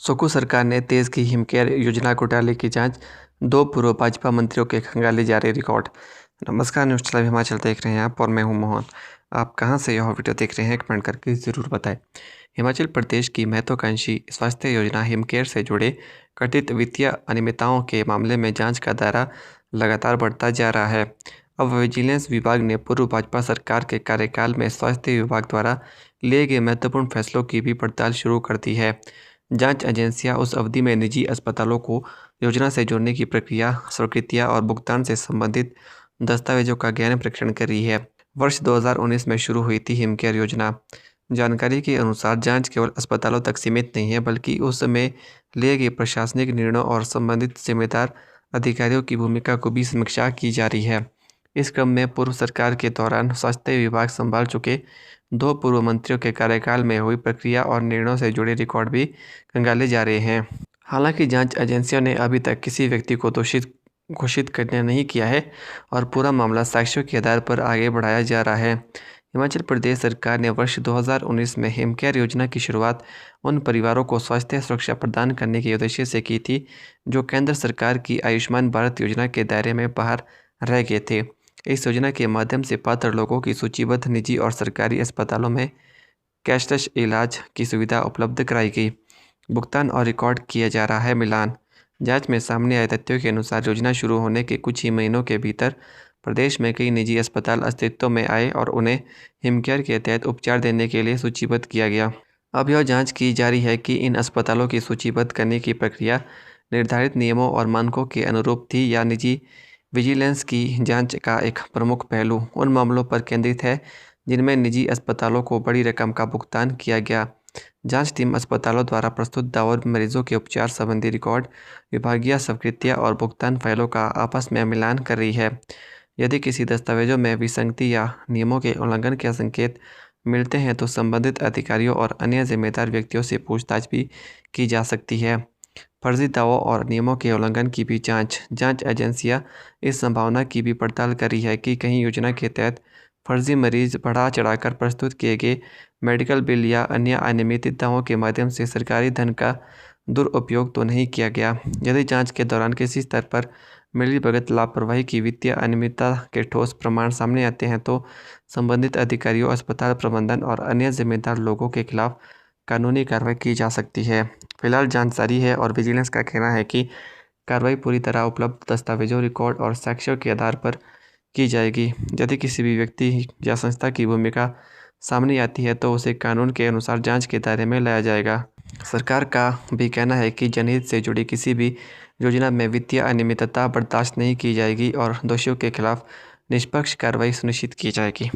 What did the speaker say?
सुकू सरकार ने तेज की हिमकेयर योजना घोटाले की जांच, 2 पूर्व भाजपा मंत्रियों के खंगाले जारी रिकॉर्ड। नमस्कार, न्यूज़ चैनल हिमाचल देख रहे हैं आप और मैं हूं मोहन। आप कहां से यह वीडियो देख रहे हैं कमेंट करके ज़रूर बताएं। हिमाचल प्रदेश की महत्वाकांक्षी स्वास्थ्य योजना हिमकेयर से जुड़े कथित वित्तीय अनियमितताओं के मामले में जांच का दायरा लगातार बढ़ता जा रहा है। अब विजिलेंस विभाग ने पूर्व भाजपा सरकार के कार्यकाल में स्वास्थ्य विभाग द्वारा लिए गए महत्वपूर्ण फैसलों की भी पड़ताल शुरू कर दी है। जांच एजेंसियां उस अवधि में निजी अस्पतालों को योजना से जोड़ने की प्रक्रिया, स्वीकृतियां और भुगतान से संबंधित दस्तावेजों का गहन परीक्षण कर रही है। वर्ष 2019 में शुरू हुई थी हिमकेयर योजना। जानकारी के अनुसार जांच केवल अस्पतालों तक सीमित नहीं है, बल्कि उस समय लिए गए प्रशासनिक निर्णयों और संबंधित जिम्मेदार अधिकारियों की भूमिका को भी समीक्षा की जा रही है। इस क्रम में पूर्व सरकार के दौरान स्वास्थ्य विभाग संभाल चुके 2 पूर्व मंत्रियों के कार्यकाल में हुई प्रक्रिया और निर्णयों से जुड़े रिकॉर्ड भी खंगाले जा रहे हैं। हालांकि जांच एजेंसियों ने अभी तक किसी व्यक्ति को दोषित घोषित करने नहीं किया है और पूरा मामला साक्ष्यों के आधार पर आगे बढ़ाया जा रहा है। हिमाचल प्रदेश सरकार ने वर्ष 2019 में हिमकेयर योजना की शुरुआत उन परिवारों को स्वास्थ्य सुरक्षा प्रदान करने के उद्देश्य से की थी जो केंद्र सरकार की आयुष्मान भारत योजना के दायरे में बाहर रह गए थे। इस योजना के माध्यम से पात्र लोगों की सूचीबद्ध निजी और सरकारी अस्पतालों में कैशलेस इलाज की सुविधा उपलब्ध कराई गई। भुगतान और रिकॉर्ड किया जा रहा है मिलान। जांच में सामने आए तथ्यों के अनुसार योजना शुरू होने के कुछ ही महीनों के भीतर प्रदेश में कई निजी अस्पताल अस्तित्व में आए और उन्हें हिमकेयर के तहत उपचार देने के लिए सूचीबद्ध किया गया। अब यह जांच की जा रही है कि इन अस्पतालों की सूचीबद्ध करने की प्रक्रिया निर्धारित नियमों और मानकों के अनुरूप थी या निजी। विजिलेंस की जांच का एक प्रमुख पहलू उन मामलों पर केंद्रित है जिनमें निजी अस्पतालों को बड़ी रकम का भुगतान किया गया। जांच टीम अस्पतालों द्वारा प्रस्तुत दावों, मरीजों के उपचार संबंधी रिकॉर्ड, विभागीय स्वीकृतियां और भुगतान फाइलों का आपस में मिलान कर रही है। यदि किसी दस्तावेजों में विसंगति या नियमों के उल्लंघन के संकेत मिलते हैं तो संबंधित अधिकारियों और अन्य जिम्मेदार व्यक्तियों से पूछताछ भी की जा सकती है। फर्जी दावों और नियमों के उल्लंघन की भी जांच एजेंसियां इस संभावना की भी पड़ताल कर रही है कि कहीं योजना के तहत फर्जी मरीज बढ़ा चढ़ाकर प्रस्तुत किए गए मेडिकल बिल या अन्य अनियमितताओं के माध्यम से सरकारी धन का दुरुपयोग तो नहीं किया गया। यदि जांच के दौरान किसी स्तर पर मिलीभगत, लापरवाही की वित्तीय अनियमितता के ठोस प्रमाण सामने आते हैं तो संबंधित अधिकारियों, अस्पताल प्रबंधन और अन्य जिम्मेदार लोगों के खिलाफ कानूनी कार्रवाई की जा सकती है। फिलहाल जांच जारी है और विजिलेंस का कहना है कि कार्रवाई पूरी तरह उपलब्ध दस्तावेजों, रिकॉर्ड और साक्ष्यों के आधार पर की जाएगी। यदि किसी भी व्यक्ति या संस्था की भूमिका सामने आती है तो उसे कानून के अनुसार जांच के दायरे में लाया जाएगा। सरकार का भी कहना है कि जनहित से जुड़ी किसी भी योजना में वित्तीय अनियमितता बर्दाश्त नहीं की जाएगी और दोषियों के खिलाफ निष्पक्ष कार्रवाई सुनिश्चित की जाएगी।